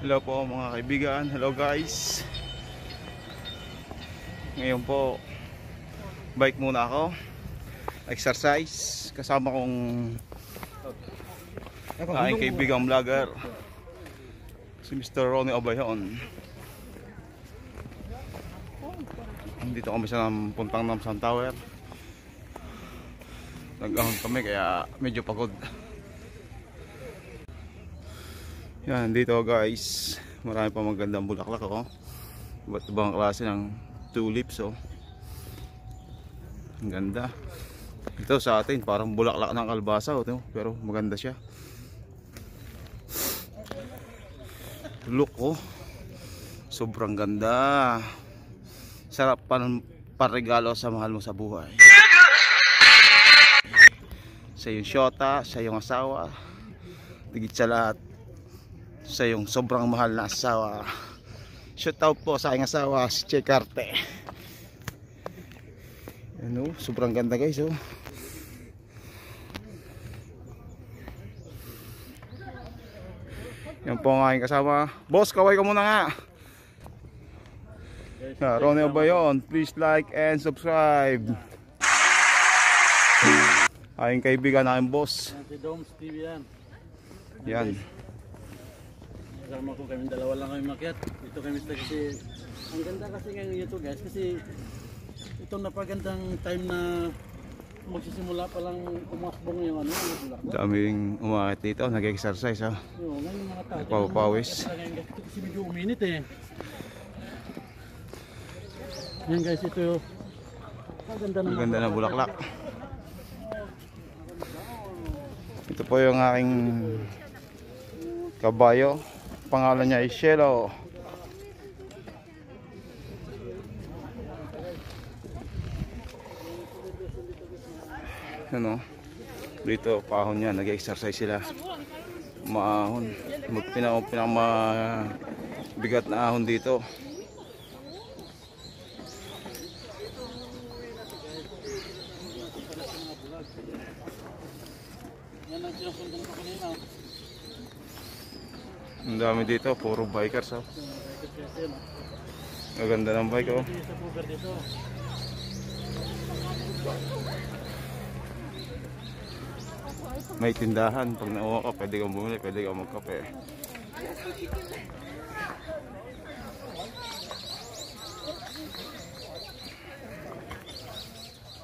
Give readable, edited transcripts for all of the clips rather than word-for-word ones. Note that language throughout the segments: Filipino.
Hello po mga kaibigan, hello guys. Ngayon po bike muna ako, exercise kasama kong aking kaibigang vlogger si Mr. Ronnie Obayon. Dito kami sa puntang Namsan Tower. Nag-ahon kami kaya medyo pagod. Yan, dito guys, marami pa magandang bulaklak oh. Iba't ibang klase ng tulips oh. Ang ganda. Ito sa atin parang bulaklak ng kalbasa oh, pero maganda siya. Look oh. Sobrang ganda. Sarap paregalo sa mahal mo sa buhay. Sa iyong syota, sa iyong asawa, higit sa lahat sa yung sobrang mahal na asawa. Shout out po sa aking asawa, si Che Carte. Ano, sobrang ganda guys oh. Yan po ang aking kasama. Boss, kaway ka muna nga. Ronnie Obayon, please like and subscribe. Aking kaibigan, aking boss. Si Doms TV yan. Yan. Kasama ko kami, dalawa lang kami makiat. Ito kami kasi, ang ganda kasi ngayon ito guys, kasi ito napagandang time na magsisimula pa lang umakbong yung ano, yung bulaklak. Daming umakit dito, nag-exercise ha. Yung mga tao. Nagpapawis. Kasi medyo uminit eh. Yan guys, ito ang ganda ng bulaklak. Ito po yung aking kabayo. Pangalan niya ay Shelo. Ano? Dito pahon niya, nag-exercise sila. Maahon. Pinakamabigat na ahon dito. Yan ang sinasundan ko kanina. Ang dami dito, puro bikers oh. Maganda ng bike oh. May tindahan, pag nauwa ka pwede kang bumili, pwede kang magkape.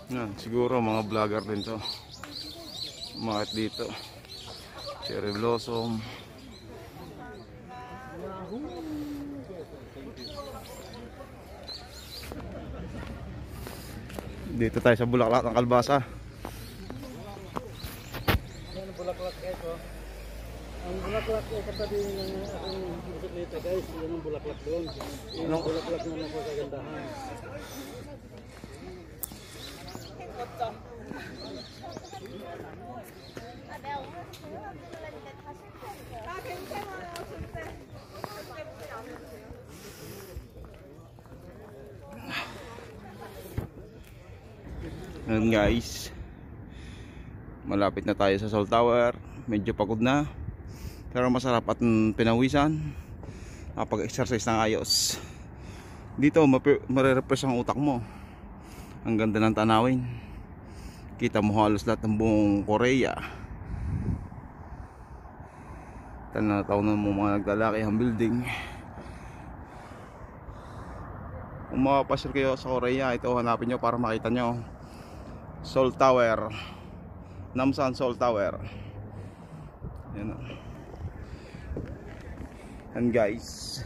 Yan, siguro mga vlogger din to. Umakit dito. Cherry blossom. Dito tayo sa bulaklak ng kalbasa. Yan ang bulaklak guys oh. Ang bulaklak ay katabi ng aking bisikleta guys. Yan ang bulaklak doon. Yan ang bulaklak na napakagandahan. Ayan guys, malapit na tayo sa Sol Tower. Medyo pagod na, pero masarap at pinawisan. Nakapag-exercise ng ayos. Dito marerefresh ang utak mo. Ang ganda ng tanawin. Kita mo halos lahat ng buong Korea. Tanaw na mo mga naglalaki ang building. Kung makapasyal kayo sa Korea, ito hanapin nyo para makita nyo Sol Tower, Namsan Sol Tower. Yan. And guys,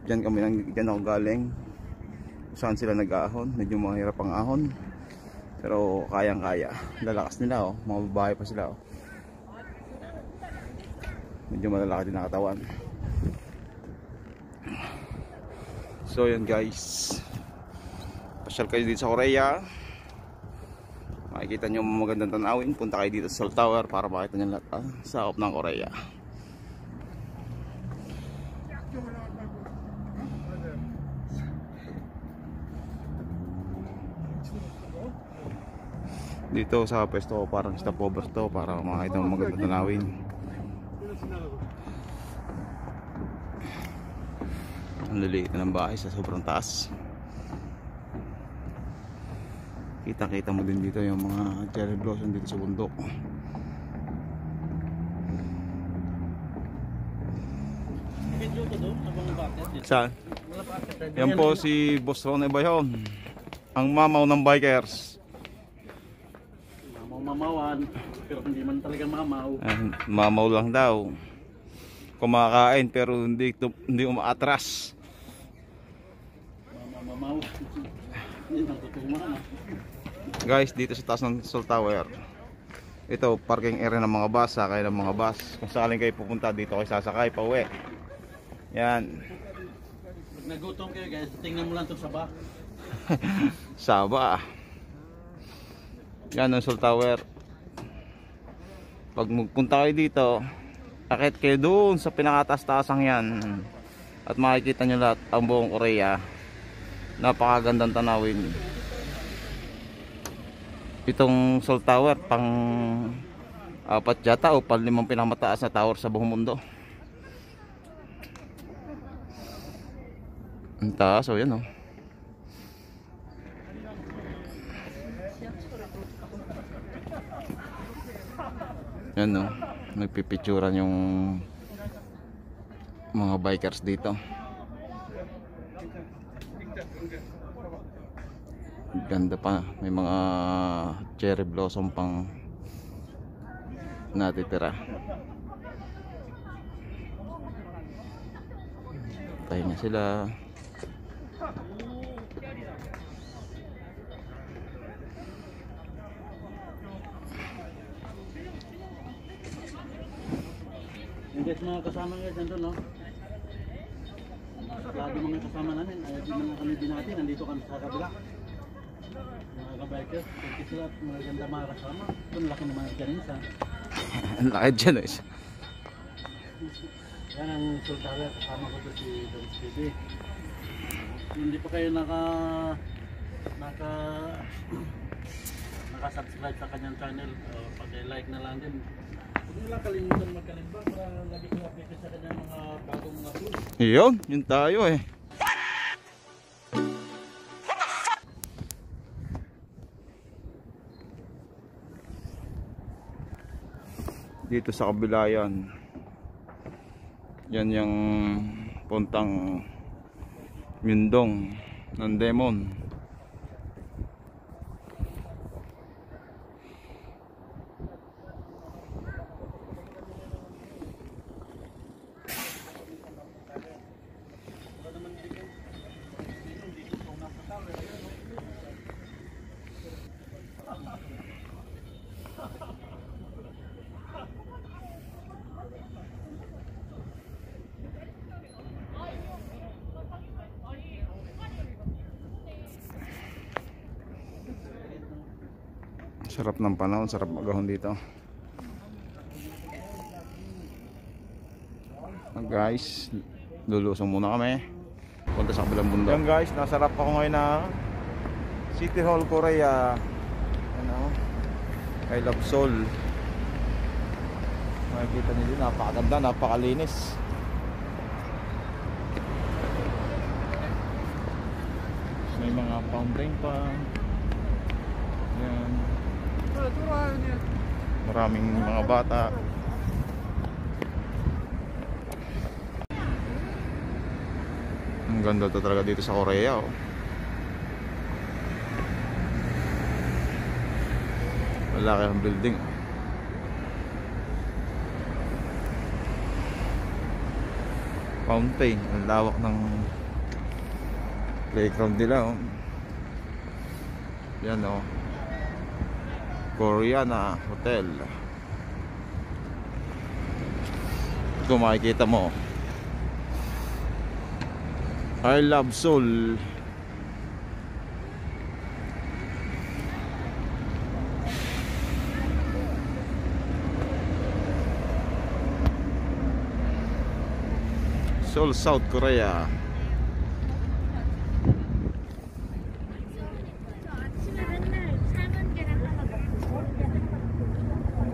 dyan ako galing. Saan sila nag-ahon, medyo mahirap ang ahon, pero kayang kaya. Lalakas nila oh, mga babae pa sila oh. Medyo malalaki din ang katawan. So yan guys, pasyal kayo dito sa Korea, makikita nyo magandang tanawin. Punta kayo dito sa Sol Tower para makita nyo lahat sa of ng Korea. Dito sa pwesto parang stopover to para makita mo magandang tanawin. Ang liliit na ng bahay sa sobrang taas. Kita-kita mo din dito yung mga cherry blossom dito sa bundok. Saan? Yan po si Boss Ron Ebayon, ang mamaw ng bikers. Mamawan, pero hindi man talaga mamaw. Mamaw lang daw. Kumakain pero hindi umaatras. Mamaw. Hindi man tutuma. Guys, dito sa taas ng Sol Tower, ito parking area ng mga bus, sakay ng mga bus. Kung sakaling kayo pupunta dito, kayo sasakay pa uwi. Yan. Pag nagutom kayo guys, tingnan mo lang ito sa ba. Saba. Yan ang Sol Tower. Pag magpunta kayo dito, akit kayo doon sa pinakataas-taasang yan, at makikita nyo lahat ang buong Korea. Napakagandang tanawin. Itong Sol Tower, pang 4 yata o pang 5 pinakamataas na tower sa buong mundo. Ang taas, o yan o. Yan o, nagpipicturan yung mga bikers dito. Ganda pa, may mga cherry blossom pang natitira. Pahinga sila. Yung guys, mga kasama guys, nandun no? Lagi mga kasama namin, ayaw din naman kami binati, nandito kami sa kabila. Mga kabikers, kasi sila mga ganda mga kasama. Ito laki naman ang ganisa. Ang laki dyan eh. Yan ang Sol Tower, kasama ko to si Don TV. Hindi pa kayo naka-subscribe sa kanyang channel, pag-like na lang din. Huwag nyo lang kalimutan magkalimbang para lagi kayo updated sa kanyang mga bagong mga vlogs. Yun tayo eh. Dito sa kabila yan. Yan yung puntang Myundong ng Demon. Sarap ng panahon, sarap magahon dito. Guys, lulusong muna kami. Punta sa kabilang bundok. Yan guys, nasarap ako ngayon na City Hall, Korea. Ano? I love Seoul. Makikita niyo din, napakaganda, napakalinis. May mga fountain pa. Yan. Maraming mga bata. Ang ganda to talaga dito sa Korea oh. Malaki ang building. Fountain, ang lawak ng playground nila oh. Yan oh, Koreana Hotel. Ito makikita mo, I love Seoul. Seoul, South Korea.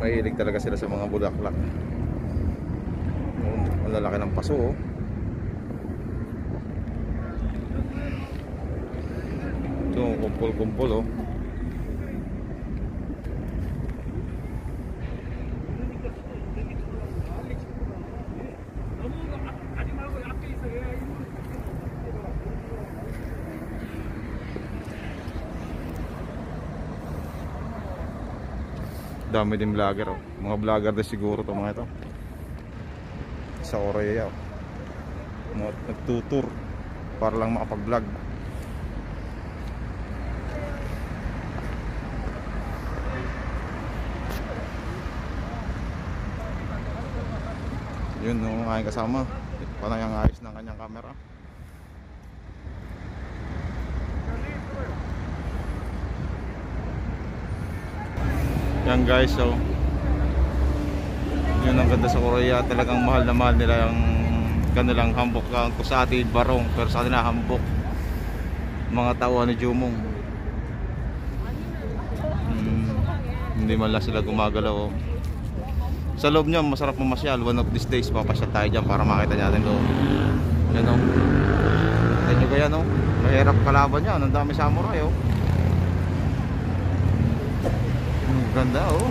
Mahilig talaga sila sa mga bulaklak. Ang lalaki ng paso oh. Ito, kumpol-kumpol oh. Dami din vlogger oh. Mga vlogger din siguro to mga ito. Sa Korea oh. Mga nagtutur para lang makapag-vlog. Yun ang aking kasama. Panay ang ayos ng kanyang camera. Yan guys, so yun ang ganda sa Korea. Talagang mahal na mahal nila yung kanilang hambok. Kung sa atin barong, pero sa kanila hambok. Mga tao ni Jumong. Hindi man lang sila gumagalaw oh. Sa loob niya masarap mamasyal. One of these days papasyal tayo dyan para makita natin loob. Yan o. Tignan nyo kaya no. Mahirap kalaban yan. Ang dami samurai oh. Ganda oh.